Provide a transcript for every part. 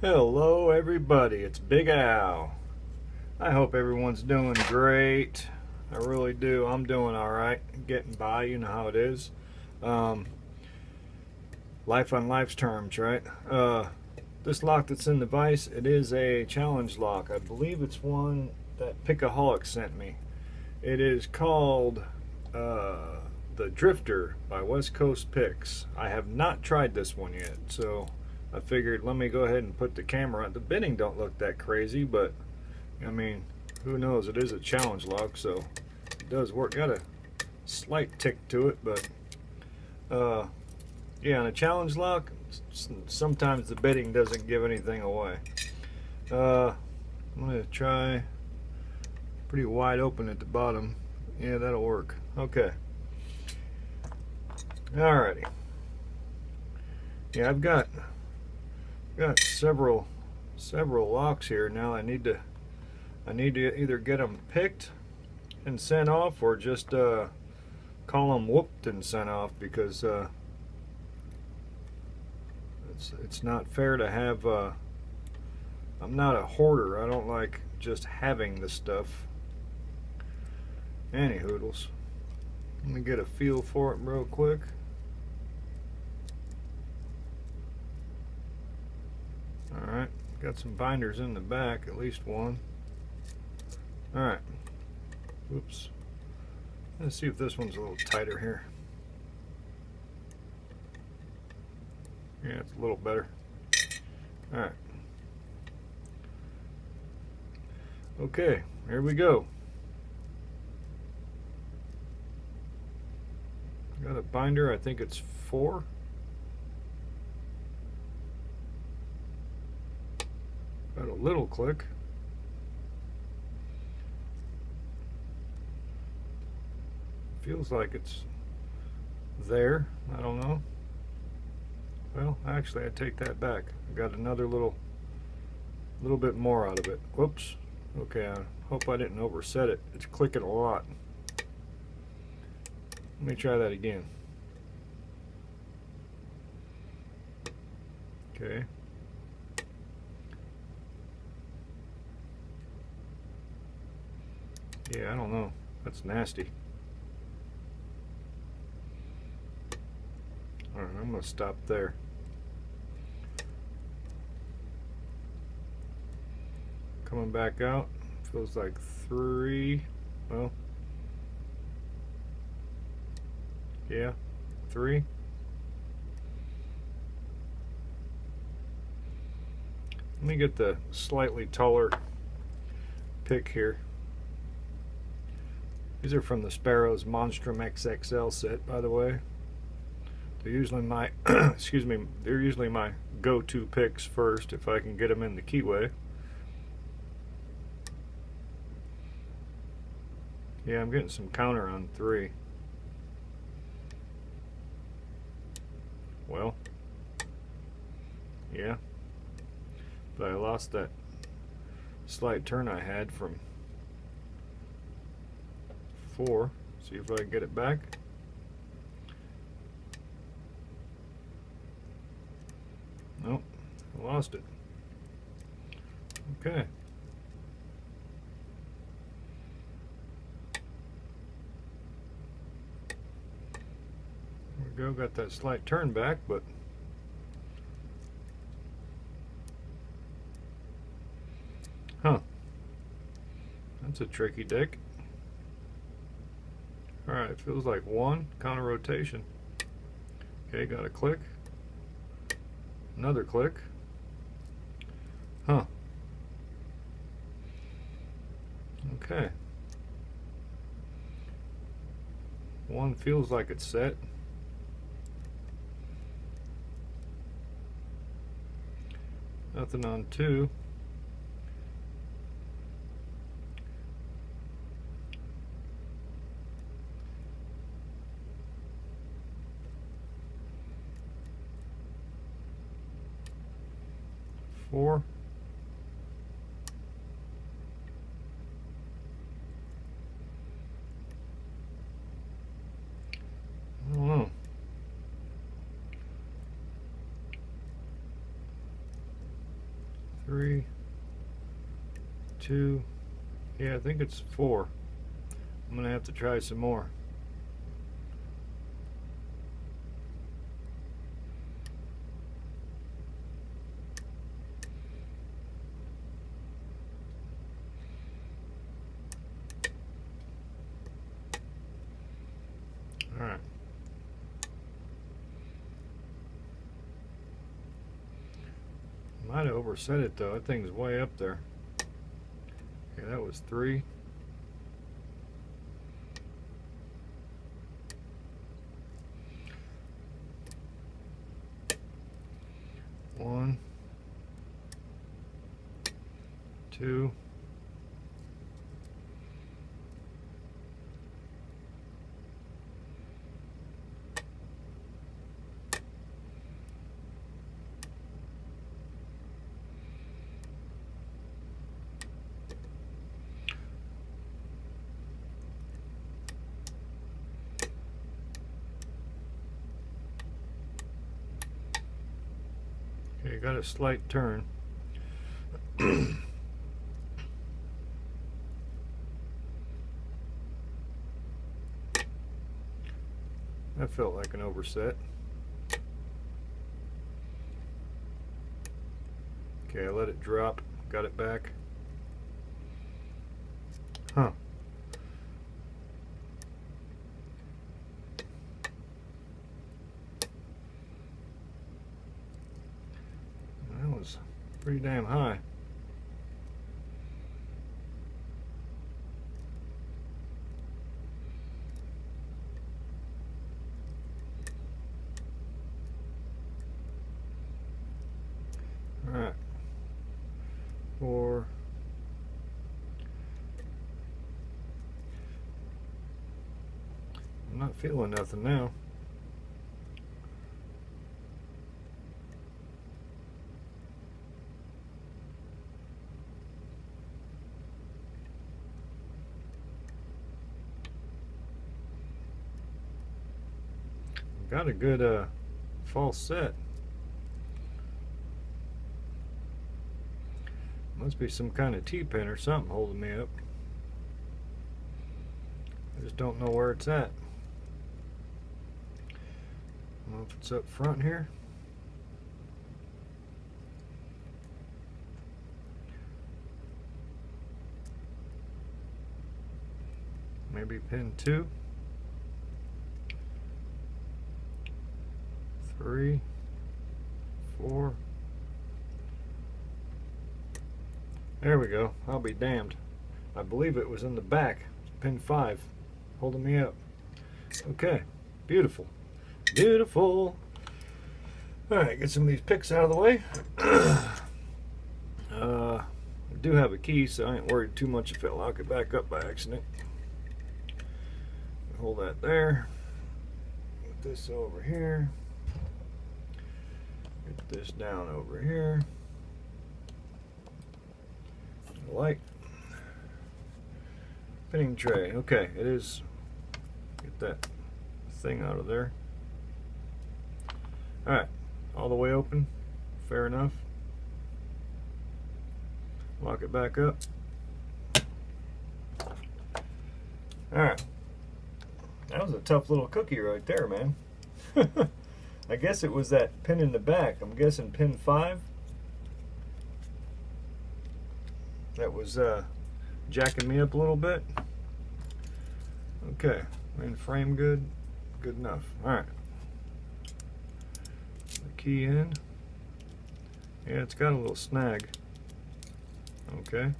Hello everybody, it's Big Al. I hope everyone's doing great. I really do. I'm doing alright. Getting by, you know how it is. Life on life's terms, right? This lock that's in the vise, it is a challenge lock. I believe it's one that Pickaholic sent me. It is called the Drifter by West Coast Picks. I have not tried this one yet, so I figured let me go ahead and put the camera on. The bitting don't look that crazy, but I mean, who knows? It is a challenge lock, so it does work. Got a slight tick to it, but yeah, on a challenge lock, sometimes the bitting doesn't give anything away. I'm gonna try pretty wide open at the bottom. Yeah, that'll work. Okay. Alrighty. Yeah, I've got several locks here now. I need to either get them picked and sent off, or just call them whooped and sent off, because it's not fair to have. I'm not a hoarder. I don't like just having the stuff. Any hoodles. Let me get a feel for it real quick. Alright, got some binders in the back, at least one. Alright. Oops. Let's see if this one's a little tighter here. Yeah, it's a little better. Alright. Okay, here we go. Got a binder, I think it's 4. Got a little click. Feels like it's there. I don't know. Well, actually, I take that back. I got another little bit more out of it. Whoops. Okay, I hope I didn't overset it. It's clicking a lot. Let me try that again. Okay. Yeah, I don't know. That's nasty. Alright, I'm going to stop there. Coming back out. Feels like 3. Well, yeah, 3. Let me get the slightly taller pick here. These are from the Sparrows Monstrum XXL set, by the way. They're usually my excuse me, they're usually my go-to picks first if I can get them in the keyway. Yeah, I'm getting some counter on 3. Well, yeah, but I lost that slight turn I had from 4. See if I can get it back. Nope, I lost it. Okay. There we go, got that slight turn back, but huh. That's a tricky deck. Alright, feels like 1 counter rotation. Okay, got a click. Another click. Huh. Okay. 1 feels like it's set. Nothing on 2. Four. I don't know. 3, 2, yeah, I think it's 4. I'm gonna have to try some more. All right. Might have overset it though. That thing's way up there. Okay, that was 3. 1, 2, 'Okay, got a slight turn. That felt like an overset. Okay, I let it drop, got it back. Huh. That was pretty damn high. All right. 4. I'm not feeling nothing now. Got a good false set. Must be some kind of T-pin or something holding me up. I just don't know where it's at. I don't know if it's up front here. Maybe pin 2. 3, 4. There we go. I'll be damned. I believe it was in the back. Pin 5 holding me up. Okay. Beautiful. Beautiful. Alright, get some of these picks out of the way. I do have a key, so I ain't worried too much if I lock it back up by accident. Hold that there. Put this over here. Get this down over here. Light. Pinning tray. Okay, it is. Get that thing out of there. Alright, all the way open. Fair enough. Lock it back up. Alright. That was a tough little cookie right there, man. I guess it was that pin in the back. I'm guessing pin 5. That was jacking me up a little bit. Okay, in frame good. Good enough. Alright. The key in. Yeah, it's got a little snag. Okay.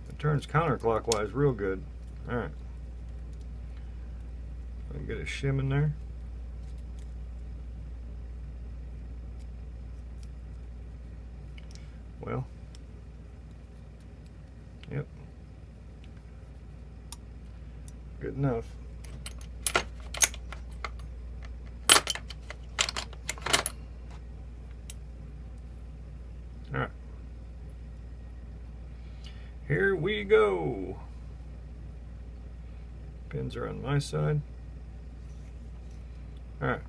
It turns counterclockwise real good. Alright. I can get a shim in there. Well. Yep. Good enough. All right. Here we go. Pins are on my side. All right.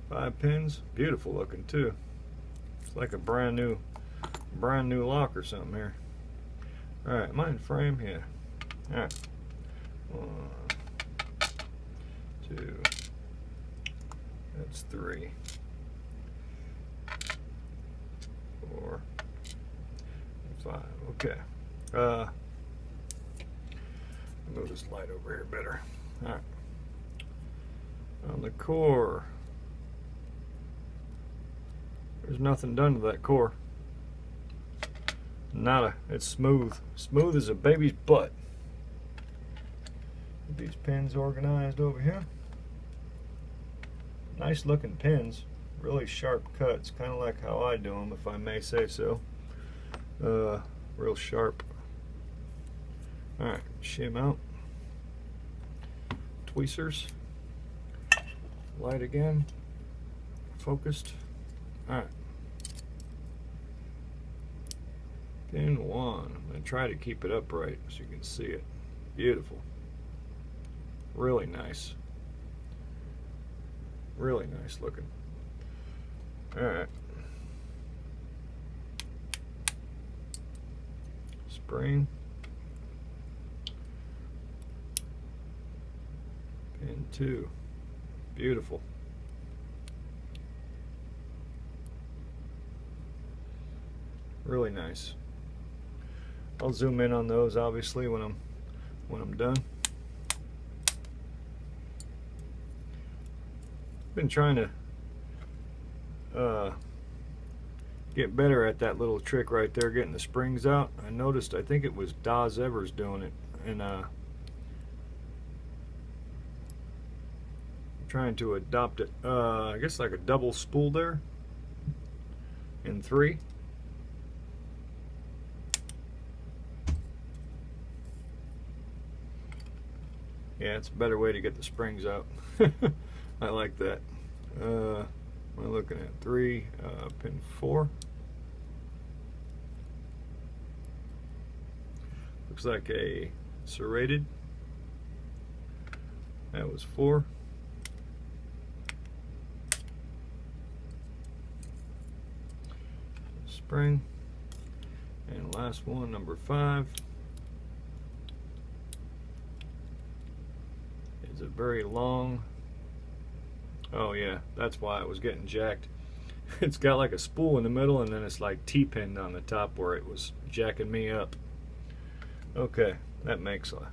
5 pins. Beautiful looking too. It's like a brand new lock or something here. All right, am I in frame? Yeah. All right. 1, 2. That's 3. 4, 5. Okay. Move this light over here better. All right. On the core, there's nothing done to that core. Nada. It's smooth. Smooth as a baby's butt. Get these pins organized over here. Nice looking pins. Really sharp cuts. Kind of like how I do them, if I may say so. Real sharp. Alright, shim out. Tweezers. Light again. Focused. Alright. Pin 1. I'm going to try to keep it upright so you can see it. Beautiful. Really nice. Really nice looking. Alright. Spring. Pin 2. Beautiful. Really nice. I'll zoom in on those obviously when I'm done. Been trying to get better at that little trick right there, getting the springs out. I noticed, I think it was Dawes Evers doing it, and trying to adopt it. I guess like a double spool there in 3. Yeah, it's a better way to get the springs out. I like that. What am I looking at? 3, pin 4. Looks like a serrated. That was 4. Spring. And last one, number 5. Is a very long. Oh yeah, that's why it was getting jacked. It's got like a spool in the middle, and then it's like T-pinned on the top where it was jacking me up. Okay, that makes a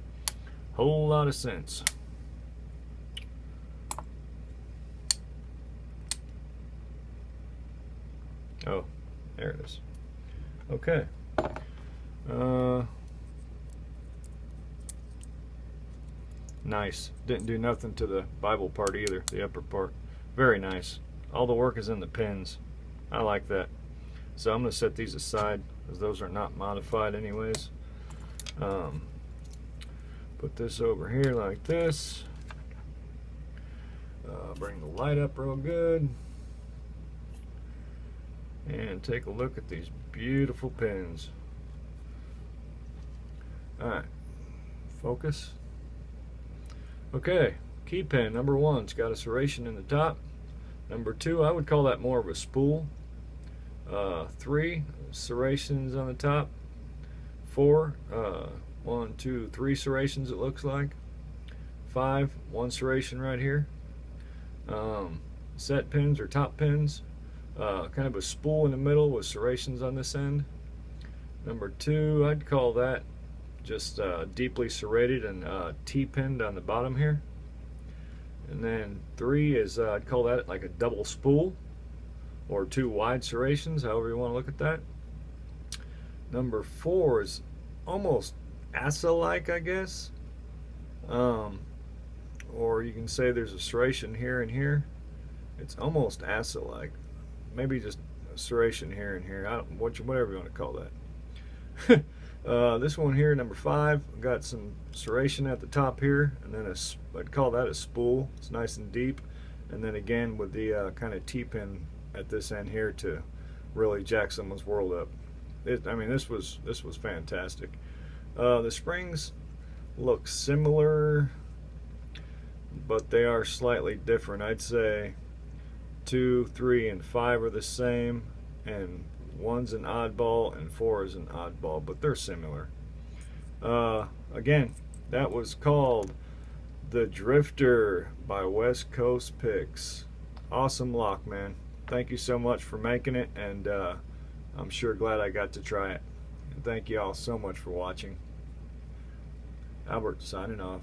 whole lot of sense. Oh, there it is. Okay. Nice. Didn't do nothing to the Bible part either, the upper part. Very nice. All the work is in the pins. I like that. So I'm going to set these aside because those are not modified anyways. Put this over here like this. Bring the light up real good. And take a look at these beautiful pins. Alright. Focus. Okay, key pin number 1, it's got a serration in the top. Number 2, I would call that more of a spool. 3, serrations on the top. 4, 1, 2, 3 serrations it looks like. 5, 1 serration right here. Set pins or top pins. Kind of a spool in the middle with serrations on this end. Number 2, I'd call that just deeply serrated and T-pinned on the bottom here. And then 3 is I'd call that like a double spool or 2 wide serrations, however you want to look at that. Number 4 is almost Asa-like, I guess, or you can say there's a serration here and here. It's almost Asa-like, maybe just a serration here and here. I don't, whatever you want to call that. This one here, number 5, got some serration at the top here, and then I'd call that a spool. It's nice and deep, and then again with the kind of T-pin at this end here to really jack someone's world up. I mean, this was fantastic. The springs look similar, but they are slightly different. I'd say 2, 3, and 5 are the same. and 1's an oddball and 4 is an oddball, but they're similar. Again, that was called the Drifter by West Coast Picks. Awesome lock, man. Thank you so much for making it, and I'm sure glad I got to try it. And thank you all so much for watching. Albert signing off.